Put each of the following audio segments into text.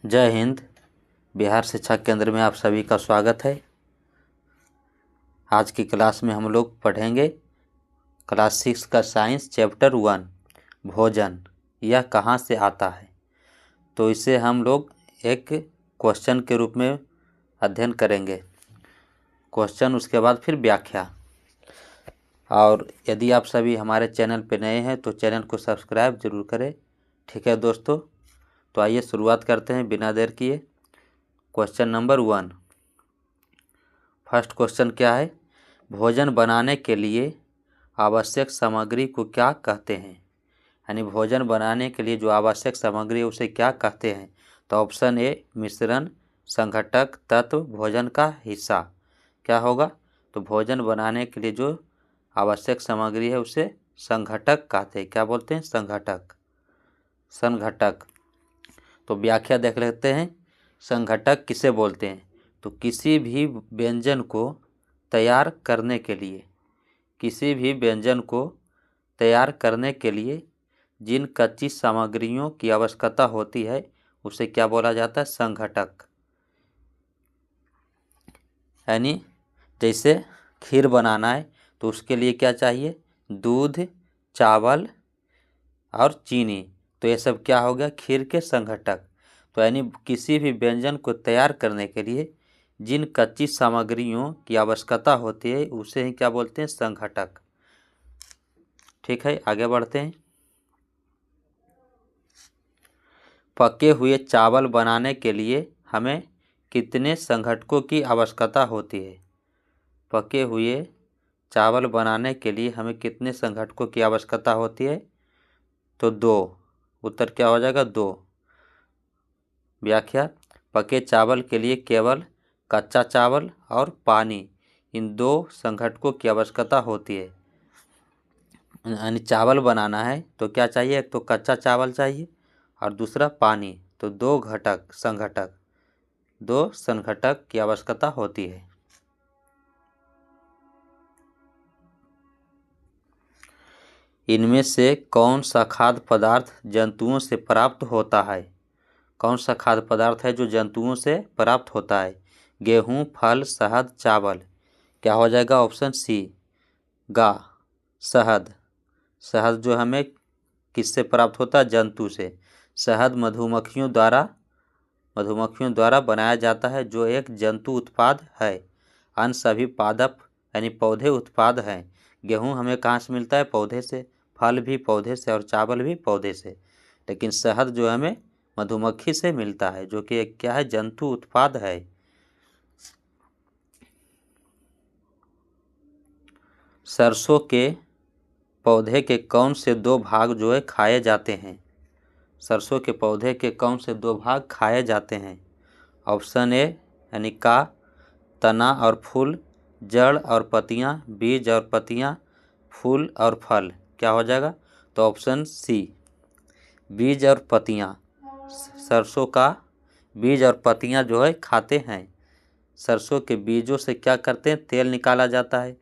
जय हिंद। बिहार शिक्षा केंद्र में आप सभी का स्वागत है। आज की क्लास में हम लोग पढ़ेंगे क्लास 6 का साइंस चैप्टर 1 भोजन, यह कहाँ से आता है। तो इसे हम लोग एक क्वेश्चन के रूप में अध्ययन करेंगे। क्वेश्चन, उसके बाद फिर व्याख्या। और यदि आप सभी हमारे चैनल पर नए हैं तो चैनल को सब्सक्राइब जरूर करें। ठीक है दोस्तों, तो आइए शुरुआत करते हैं बिना देर किए। Question number 1। फर्स्ट क्वेश्चन क्या है? भोजन बनाने के लिए आवश्यक सामग्री को क्या कहते हैं? यानी भोजन बनाने के लिए जो आवश्यक सामग्री है उसे क्या कहते हैं? तो ऑप्शन ए मिश्रण, संघटक, तत्व, भोजन का हिस्सा। क्या होगा? तो भोजन बनाने के लिए जो आवश्यक सामग्री है उसे संघटक कहते हैं। क्या बोलते हैं? संघटक, संघटक। तो व्याख्या देख लेते हैं। संघटक किसे बोलते हैं? तो किसी भी व्यंजन को तैयार करने के लिए, किसी भी व्यंजन को तैयार करने के लिए जिन कच्ची सामग्रियों की आवश्यकता होती है उसे क्या बोला जाता है? संघटक। यानी जैसे खीर बनाना है तो उसके लिए क्या चाहिए? दूध, चावल और चीनी। तो ये सब क्या हो गया? खीर के संघटक। तो यानी किसी भी व्यंजन को तैयार करने के लिए जिन कच्ची सामग्रियों की आवश्यकता होती है उसे ही क्या बोलते हैं? संघटक। ठीक है, आगे बढ़ते हैं। पके हुए चावल बनाने के लिए हमें कितने संघटकों की आवश्यकता होती है? पके हुए चावल बनाने के लिए हमें कितने संघटकों की आवश्यकता होती है? तो 2। उत्तर क्या हो जाएगा? 2। व्याख्या, पके चावल के लिए केवल कच्चा चावल और पानी, इन 2 संघटकों की आवश्यकता होती है। यानी चावल बनाना है तो क्या चाहिए? एक तो कच्चा चावल चाहिए और दूसरा पानी। तो 2 घटक, संघटक, 2 संघटक की आवश्यकता होती है। इनमें से कौन सा खाद्य पदार्थ जंतुओं से प्राप्त होता है? कौन सा खाद्य पदार्थ है जो जंतुओं से प्राप्त होता है? गेहूं, फल, शहद, चावल। क्या हो जाएगा? ऑप्शन सी, गा, शहद। शहद जो हमें किससे प्राप्त होता है? जंतु से। शहद मधुमक्खियों द्वारा बनाया जाता है जो एक जंतु उत्पाद है। अन्य सभी पादप यानी पौधे उत्पाद हैं। गेहूं हमें कहाँ से मिलता है? पौधे से। फल भी पौधे से और चावल भी पौधे से। लेकिन शहद जो हमें मधुमक्खी से मिलता है जो कि एक क्या है? जंतु उत्पाद है। सरसों के पौधे के कौन से 2 भाग जो है खाए जाते हैं? सरसों के पौधे के कौन से 2 भाग खाए जाते हैं? ऑप्शन ए यानी का, तना और फूल, जड़ और पत्तियां, बीज और पत्तियां, फूल और फल। क्या हो जाएगा? तो ऑप्शन सी, बीज और पत्तियां। सरसों का बीज और पत्तियां जो है खाते हैं। सरसों के बीजों से क्या करते हैं? तेल निकाला जाता है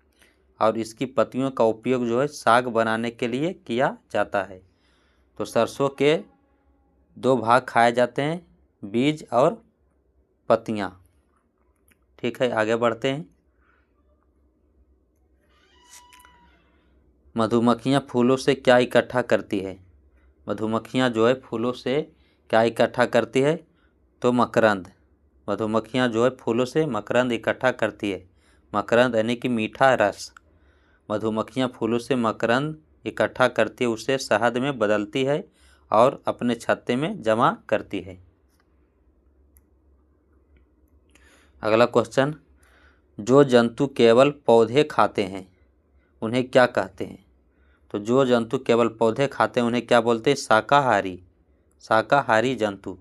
और इसकी पत्तियों का उपयोग जो है साग बनाने के लिए किया जाता है। तो सरसों के 2 भाग खाए जाते हैं, बीज और पत्तियां। ठीक है, आगे बढ़ते हैं। मधुमक्खियां फूलों से क्या इकट्ठा करती है? मधुमक्खियां जो है फूलों से क्या इकट्ठा करती है? तो मकरंद। मधुमक्खियां जो है फूलों से मकरंद इकट्ठा करती है। मकरंद यानी कि मीठा रस। मधुमक्खियां फूलों से मकरंद इकट्ठा करती है, उसे शहद में बदलती है और अपने छत्ते में जमा करती है। अगला क्वेश्चन, जो जंतु केवल पौधे खाते हैं उन्हें क्या कहते हैं? तो जो जंतु केवल पौधे खाते हैं उन्हें क्या बोलते हैं? शाकाहारी। शाकाहारी जंतु।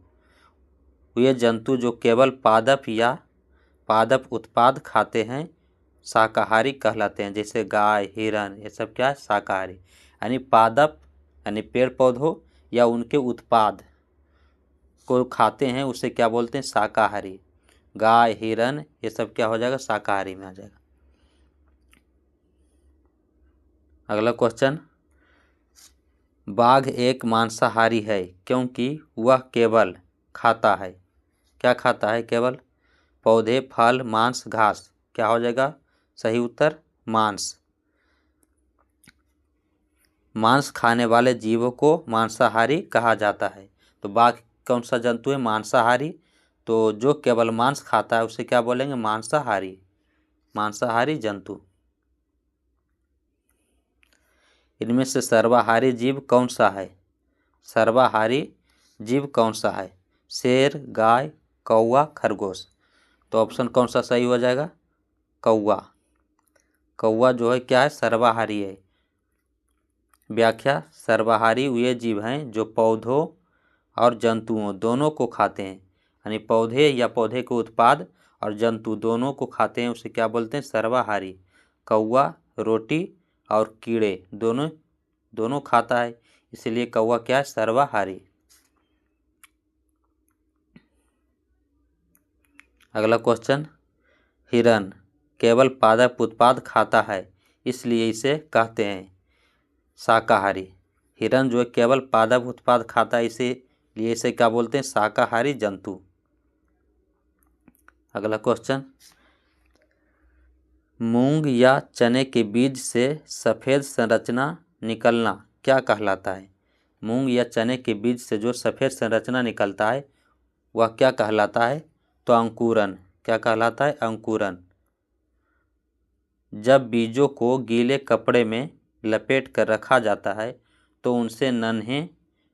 ये जंतु जो केवल पादप या पादप उत्पाद खाते हैं शाकाहारी कहलाते हैं। जैसे गाय, हिरण, ये सब क्या है? शाकाहारी। यानी पादप यानी पेड़ पौधों या उनके उत्पाद को खाते हैं उसे क्या बोलते हैं? शाकाहारी। गाय, हिरण, ये सब क्या हो जाएगा? शाकाहारी में आ जाएगा। अगला क्वेश्चन, बाघ एक मांसाहारी है क्योंकि वह केवल खाता है। क्या खाता है केवल? पौधे, फल, मांस, घास। क्या हो जाएगा सही उत्तर? मांस। मांस खाने वाले जीवों को मांसाहारी कहा जाता है। तो बाघ कौन सा जंतु है? मांसाहारी। तो जो केवल मांस खाता है उसे क्या बोलेंगे? मांसाहारी। मांसाहारी जंतु। इनमें से सर्वाहारी जीव कौन सा है? सर्वाहारी जीव कौन सा है? शेर, गाय, कौवा, खरगोश। तो ऑप्शन कौन सा सही हो जाएगा? कौवा। कौवा जो है क्या है? सर्वाहारी है। व्याख्या: सर्वाहारी वे जीव हैं जो पौधों और जंतुओं दोनों को खाते हैं, यानी पौधे या पौधे के उत्पाद और जंतु दोनों को खाते हैं, उसे क्या बोलते हैं? सर्वाहारी। कौवा रोटी और कीड़े दोनों खाता है, इसलिए कौवा क्या है? सर्वाहारी। अगला क्वेश्चन, हिरन केवल पादप उत्पाद खाता है, इसलिए इसे कहते हैं शाकाहारी। हिरन जो है केवल पादप उत्पाद खाता है, इसीलिए इसे क्या बोलते हैं? शाकाहारी जंतु। अगला क्वेश्चन, मूंग या चने के बीज से सफ़ेद संरचना निकलना क्या कहलाता है? मूंग या चने के बीज से जो सफ़ेद संरचना निकलता है वह क्या कहलाता है? तो अंकुरन। क्या कहलाता है? अंकुरन। जब बीजों को गीले कपड़े में लपेट कर रखा जाता है तो उनसे नन्हे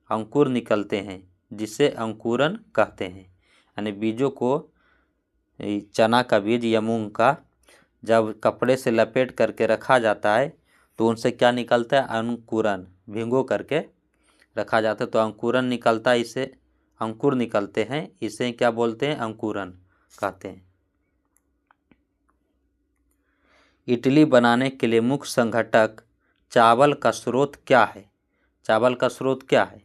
अंकुर निकलते हैं, जिसे अंकुरन कहते हैं। यानी बीजों को, चना का बीज या मूंग का, जब कपड़े से लपेट करके रखा जाता है तो उनसे क्या निकलता है? अंकुरन। भिगो करके रखा जाता है तो अंकुरन निकलता है, इसे अंकुर निकलते हैं, इसे क्या बोलते हैं? अंकुरन कहते हैं। इडली बनाने के लिए मुख्य संघटक चावल का स्रोत क्या है? चावल का स्रोत क्या है?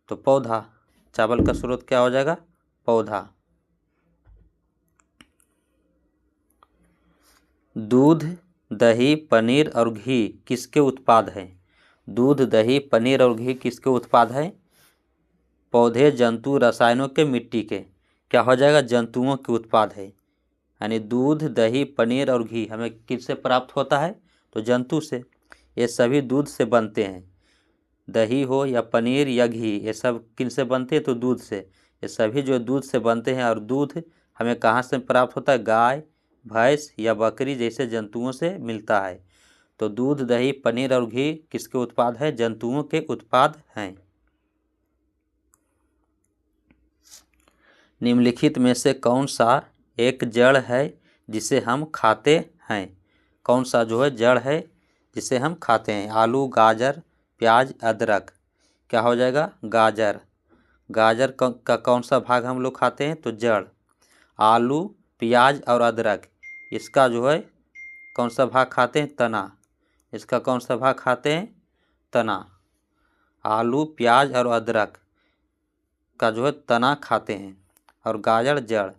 तो पौधा। चावल का स्रोत क्या हो जाएगा? पौधा। दूध, दही, पनीर और घी किसके उत्पाद हैं? दूध, दही, पनीर और घी किसके उत्पाद हैं? पौधे, जंतु, रसायनों के, मिट्टी के। क्या हो जाएगा? जंतुओं के उत्पाद है। यानी दूध, दही, पनीर और घी हमें किससे प्राप्त होता है? तो जंतु से। ये सभी दूध से बनते हैं। दही हो या पनीर या घी, ये सब किन से बनते हैं? तो दूध से। ये सभी जो दूध से बनते हैं, और दूध हमें कहाँ से प्राप्त होता है? गाय, भैंस या बकरी जैसे जंतुओं से मिलता है। तो दूध, दही, पनीर और घी किसके उत्पाद है? जंतुओं के उत्पाद हैं। निम्नलिखित में से कौन सा एक जड़ है जिसे हम खाते हैं? कौन सा जो है जड़ है जिसे हम खाते हैं? आलू, गाजर, प्याज, अदरक। क्या हो जाएगा? गाजर। गाजर का कौन सा भाग हम लोग खाते हैं? तो जड़। आलू, प्याज और अदरक, इसका जो है कौन सा भाग खाते हैं? तना। इसका कौन सा भाग खाते हैं? तना। आलू, प्याज और अदरक का जो है तना खाते हैं, और गाजर जड़।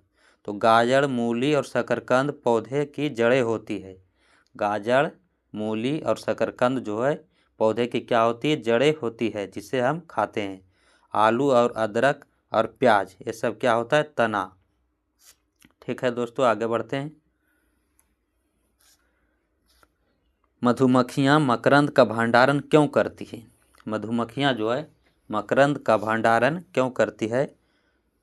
तो गाजर, मूली और शकरकंद पौधे की जड़ें होती है। गाजर, मूली और शकरकंद जो है पौधे की क्या होती है? जड़ें होती है, जिसे हम खाते हैं। आलू और अदरक और प्याज ये सब क्या होता है? तना। ठीक है दोस्तों, आगे बढ़ते हैं। मधुमक्खियाँ मकरंद का भंडारण क्यों करती है? मधुमक्खियाँ जो है मकरंद का भंडारण क्यों करती है?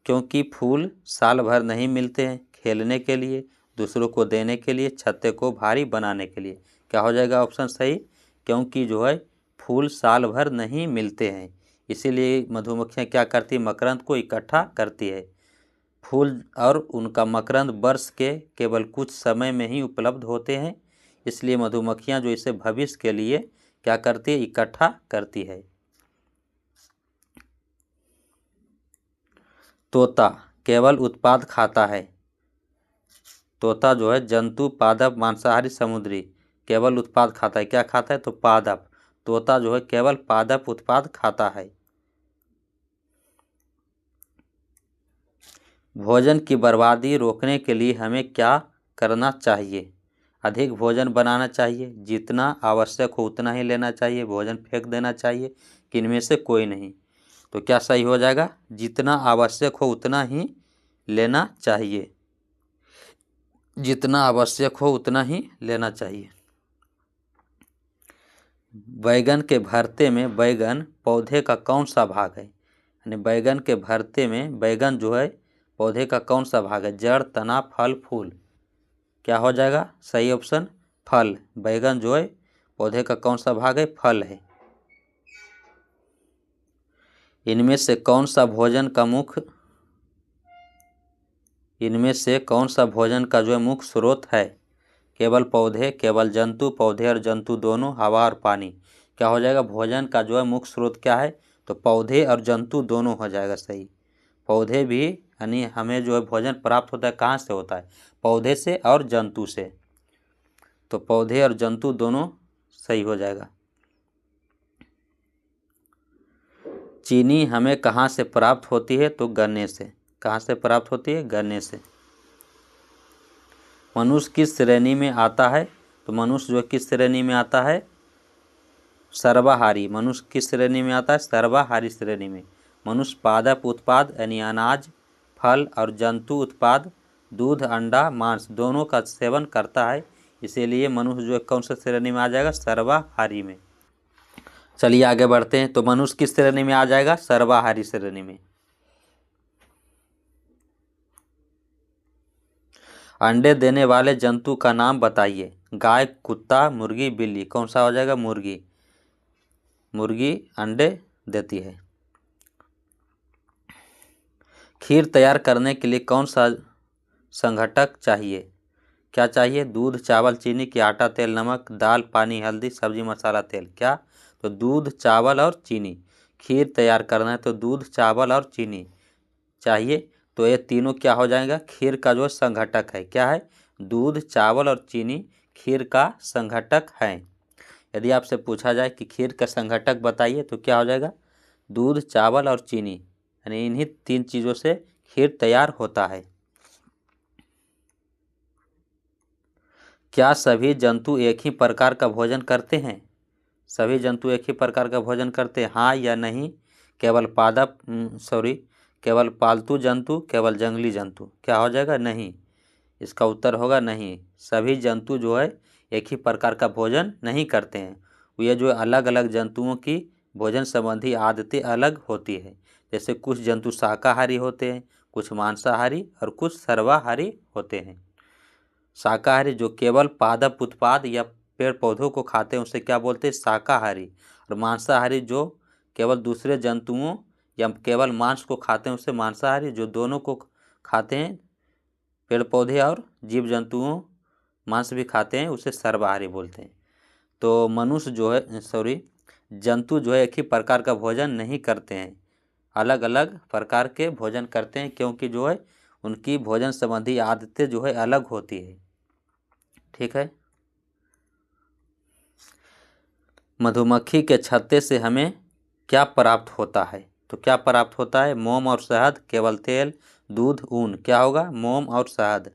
क्योंकि फूल साल भर नहीं मिलते हैं। खेलने के लिए, दूसरों को देने के लिए, छत्ते को भारी बनाने के लिए। क्या हो जाएगा ऑप्शन सही? क्योंकि जो है फूल साल भर नहीं मिलते हैं, इसीलिए मधुमक्खियाँ क्या करती है? मकरंद को इकट्ठा करती है। फूल और उनका मकरंद वर्ष के केवल कुछ समय में ही उपलब्ध होते हैं, इसलिए मधुमक्खियाँ जो इसे भविष्य के लिए क्या करती है? इकट्ठा करती है। तोता केवल उत्पाद खाता है। तोता जो है जंतु, पादप, मांसाहारी, समुद्री, केवल उत्पाद खाता है। क्या खाता है? तो पादप। तोता जो है केवल पादप उत्पाद खाता है। भोजन की बर्बादी रोकने के लिए हमें क्या करना चाहिए? अधिक भोजन बनाना चाहिए, जितना आवश्यक हो उतना ही लेना चाहिए, भोजन फेंक देना चाहिए, कि इनमें से कोई नहीं? तो क्या सही हो जाएगा? जितना आवश्यक हो उतना ही लेना चाहिए, जितना आवश्यक हो उतना ही लेना चाहिए। बैगन के भरते में बैगन पौधे का कौन सा भाग है? यानी बैगन के भरते में बैगन जो है पौधे का कौन सा भाग है? जड़, तना, फल, फूल। क्या हो जाएगा सही ऑप्शन? फल। बैगन जो है पौधे का कौन सा भाग है? फल है। इनमें से कौन सा भोजन का जो है मुख्य स्रोत है? केवल पौधे, केवल जंतु, पौधे और जंतु दोनों, हवा और पानी। क्या हो जाएगा? भोजन का जो है मुख्य स्रोत क्या है? तो पौधे और जंतु दोनों हो जाएगा सही। पौधे भी, यानी हमें जो है भोजन प्राप्त होता है कहाँ से होता है? पौधे से और जंतु से। तो पौधे और जंतु दोनों सही हो जाएगा। चीनी हमें कहाँ से प्राप्त होती है? तो गन्ने से। कहाँ से प्राप्त होती है? गन्ने से। मनुष्य किस श्रेणी में आता है? तो मनुष्य जो किस श्रेणी में आता है? सर्वाहारी। मनुष्य किस श्रेणी में आता है? सर्वाहारी श्रेणी में। मनुष्य पादप उत्पाद यानी अनाज, फल और जंतु उत्पाद, दूध, अंडा, मांस दोनों का सेवन करता है, इसीलिए मनुष्य जो कौन सा श्रेणी में आ जाएगा? सर्वाहारी में। चलिए आगे बढ़ते हैं। तो मनुष्य किस श्रेणी में आ जाएगा? सर्वाहारी श्रेणी में। अंडे देने वाले जंतु का नाम बताइए। गाय, कुत्ता, मुर्गी, बिल्ली। कौन सा हो जाएगा? मुर्गी। मुर्गी अंडे देती है। खीर तैयार करने के लिए कौन सा संघटक चाहिए? क्या चाहिए? दूध, चावल, चीनी की आटा, तेल, नमक, दाल, पानी, हल्दी, सब्जी, मसाला, तेल। क्या? तो दूध, चावल और चीनी। खीर तैयार करना है तो दूध, चावल और चीनी चाहिए। तो ये तीनों क्या हो जाएगा? खीर का जो संघटक है। क्या है? दूध, चावल और चीनी खीर का संघटक है। यदि आपसे पूछा जाए कि खीर का संघटक बताइए तो क्या हो जाएगा? दूध, चावल और चीनी, यानी इन्हीं तीन चीज़ों से खीर तैयार होता है। क्या सभी जंतु एक ही प्रकार का भोजन करते हैं? सभी जंतु एक ही प्रकार का भोजन करते हैं, हाँ या नहीं? केवल पालतू जंतु, केवल जंगली जंतु। क्या हो जाएगा? नहीं। इसका उत्तर होगा नहीं। सभी जंतु जो है एक ही प्रकार का भोजन नहीं करते हैं। ये जो अलग अलग जंतुओं की भोजन संबंधी आदतें अलग होती है। जैसे कुछ जंतु शाकाहारी होते हैं, कुछ मांसाहारी और कुछ सर्वाहारी होते हैं। शाकाहारी जो केवल पादप उत्पाद या पेड़ पौधों को खाते हैं उसे क्या बोलते हैं? शाकाहारी। और मांसाहारी जो केवल दूसरे जंतुओं या केवल मांस को खाते हैं उसे मांसाहारी। जो दोनों को खाते हैं, पेड़ पौधे और जीव जंतुओं मांस भी खाते हैं, उसे सर्वाहारी बोलते हैं। तो मनुष्य जो है जंतु जो है एक ही प्रकार का भोजन नहीं करते हैं, अलग अलग प्रकार के भोजन करते हैं, क्योंकि जो है उनकी भोजन संबंधी आदतें जो है अलग होती है। ठीक है। मधुमक्खी के छत्ते से हमें क्या प्राप्त होता है? तो क्या प्राप्त होता है? मोम और शहद, केवल तेल, दूध, ऊन। क्या होगा? मोम और शहद।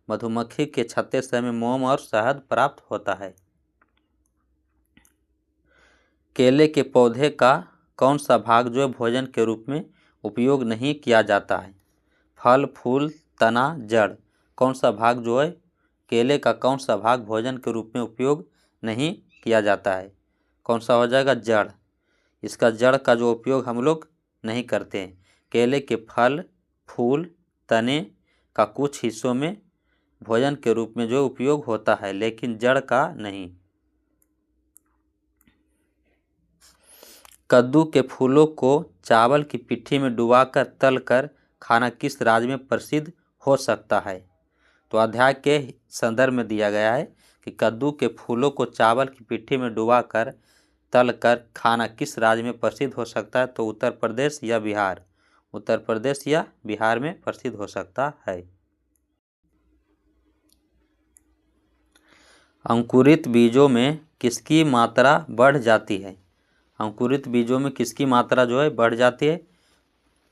मधुमक्खी के छत्ते से हमें मोम और शहद प्राप्त होता है। केले के पौधे का कौन सा भाग जो है भोजन के रूप में उपयोग नहीं किया जाता है? फल, फूल, तना, जड़। कौन सा भाग जो है केले का कौन सा भाग भोजन के रूप में उपयोग नहीं किया जाता है? कौन सा हो जाएगा? जड़। इसका जड़ का जो उपयोग हम लोग नहीं करते हैं। केले के फल, फूल, तने का कुछ हिस्सों में भोजन के रूप में जो उपयोग होता है, लेकिन जड़ का नहीं। कद्दू के फूलों को चावल की पिट्ठी में डुबाकर तलकर खाना किस राज्य में प्रसिद्ध हो सकता है? तो अध्याय के संदर्भ में दिया गया है कि कद्दू के फूलों को चावल की पिट्ठी में डुबाकर तलकर खाना किस राज्य में प्रसिद्ध हो सकता है? तो उत्तर प्रदेश या बिहार। उत्तर प्रदेश या बिहार में प्रसिद्ध हो सकता है। अंकुरित बीजों में किसकी मात्रा बढ़ जाती है? अंकुरित बीजों में किसकी मात्रा जो है बढ़ जाती है?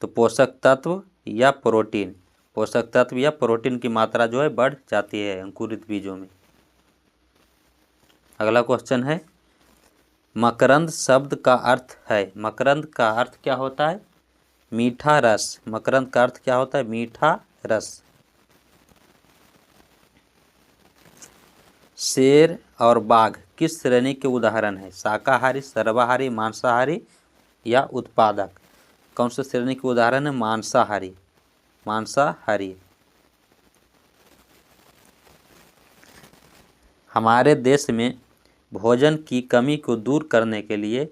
तो पोषक तत्व या प्रोटीन। पोषक तत्व या प्रोटीन की मात्रा जो है बढ़ जाती है अंकुरित बीजों में। अगला क्वेश्चन है, मकरंद शब्द का अर्थ है। मकरंद का अर्थ क्या होता है? मीठा रस। मकरंद का अर्थ क्या होता है? मीठा रस। शेर और बाघ किस श्रेणी के उदाहरण हैं? शाकाहारी, सर्वाहारी, मांसाहारी या उत्पादक? कौन से श्रेणी के उदाहरण है? मांसाहारी। मांसाहारी। हमारे देश में भोजन की कमी को दूर करने के लिए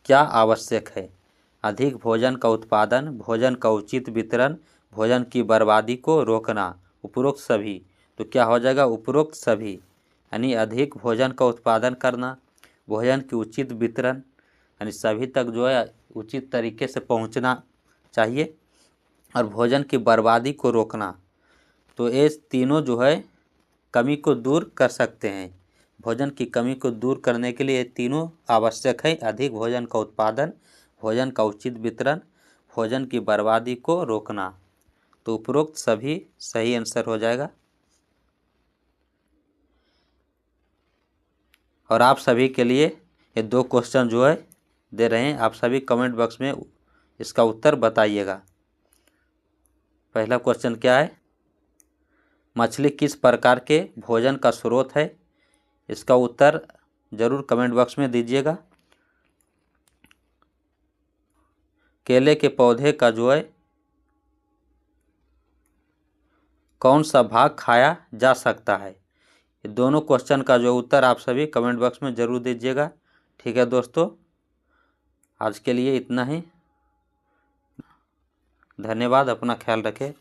क्या आवश्यक है? अधिक भोजन का उत्पादन, भोजन का उचित वितरण, भोजन की बर्बादी को रोकना, उपरोक्त सभी। तो क्या हो जाएगा? उपरोक्त सभी। यानी अधिक भोजन का उत्पादन करना, भोजन की उचित वितरण, यानी सभी तक जो है उचित तरीके से पहुंचना चाहिए, और भोजन की बर्बादी को रोकना। तो ये तीनों जो है कमी को दूर कर सकते हैं। भोजन की कमी को दूर करने के लिए ये तीनों आवश्यक है: अधिक भोजन का उत्पादन, भोजन का उचित वितरण, भोजन की बर्बादी को रोकना। तो उपरोक्त सभी सही आंसर हो जाएगा। और आप सभी के लिए ये 2 क्वेश्चन जो है दे रहे हैं, आप सभी कमेंट बॉक्स में इसका उत्तर बताइएगा। पहला क्वेश्चन क्या है? मछली किस प्रकार के भोजन का स्रोत है? इसका उत्तर जरूर कमेंट बॉक्स में दीजिएगा। केले के पौधे का जो है कौन सा भाग खाया जा सकता है? ये दोनों क्वेश्चन का जो उत्तर आप सभी कमेंट बॉक्स में ज़रूर दीजिएगा। ठीक है दोस्तों, आज के लिए इतना ही। धन्यवाद। अपना ख्याल रखें।